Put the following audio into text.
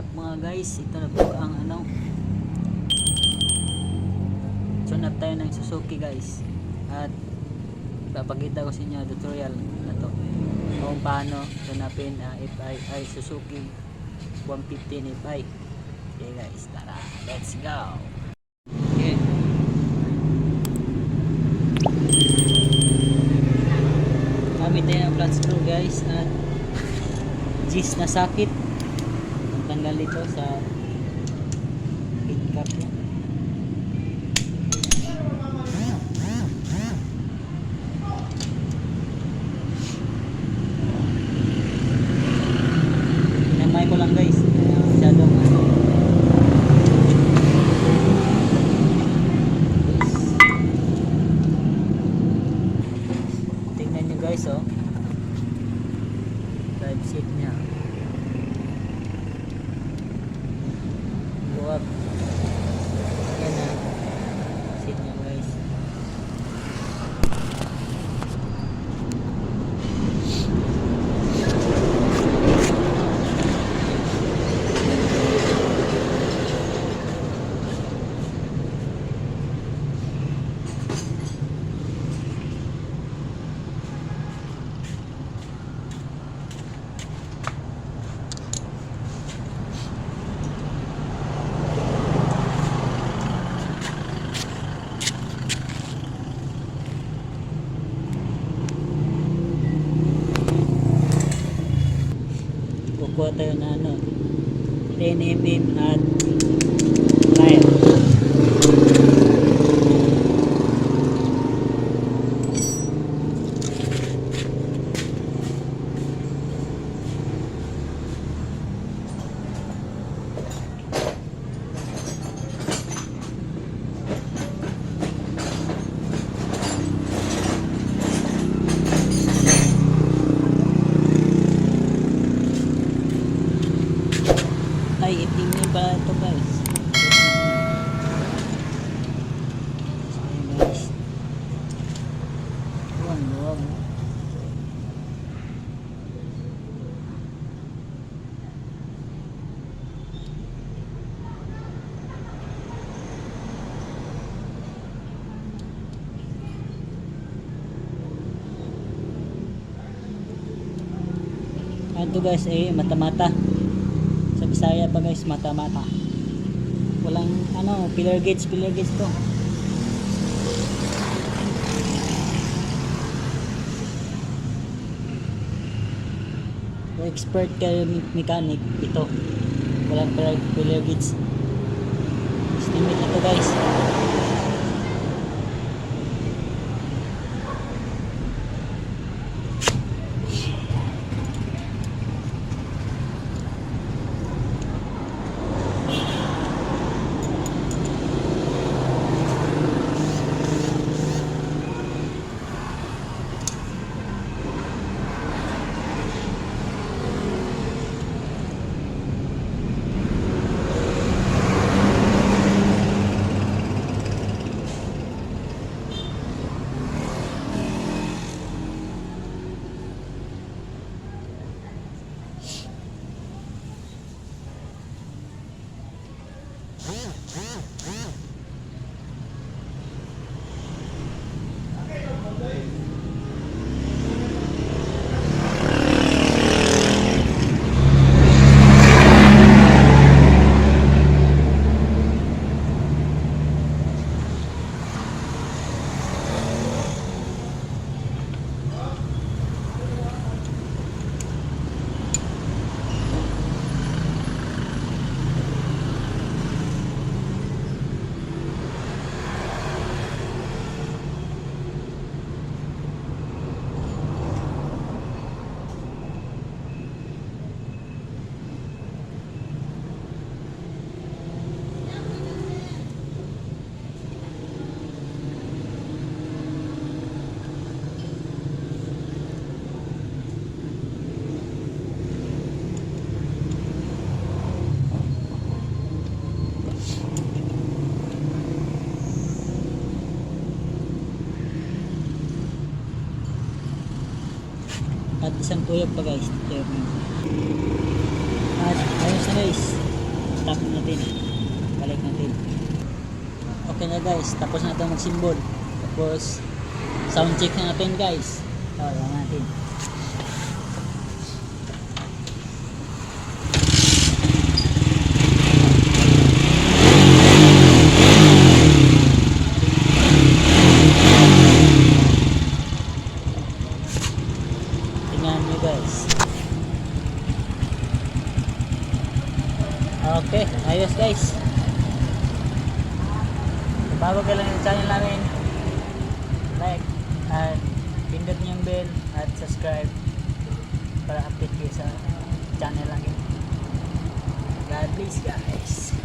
up mga guys? Ito na po ang tune up tayo ng Suzuki guys. At papakita ko sa inyo tutorial na to kung paano tune upin FI Suzuki 115 FI. Okay guys, tara, let's go. Okay. Gamit tayo ng flat screw guys at G's na sakit. Tanggal ito sa heat cap niya. Namay ko lang guys, masyadong tingnan nyo guys, oh, drive seat niya. Buwag. Yan na seat niya guys. Kukuha tayo na 10mm at tire. Ay, itingin pala ito guys. Ayan guys. Luwag. Ito guys ay mata-mata. Sa Bisaya pa guys, mata-mata. Walang pillar gauge to. Kung expert kayo mechanic, ito walang pillar gauge. Estimate na to guys. At isang tuyok pa guys. At ayos na guys. stop natin. Balik natin. Okay na guys, tapos na ito mag-symbol. Tapos sound check na natin guys. Tawag natin. Tingnan nyo guys. Okay, ayos guys. Kung bago ka lang yung channel namin, like at pindot niyo yung bell at subscribe para update kayo sa channel namin. God bless guys.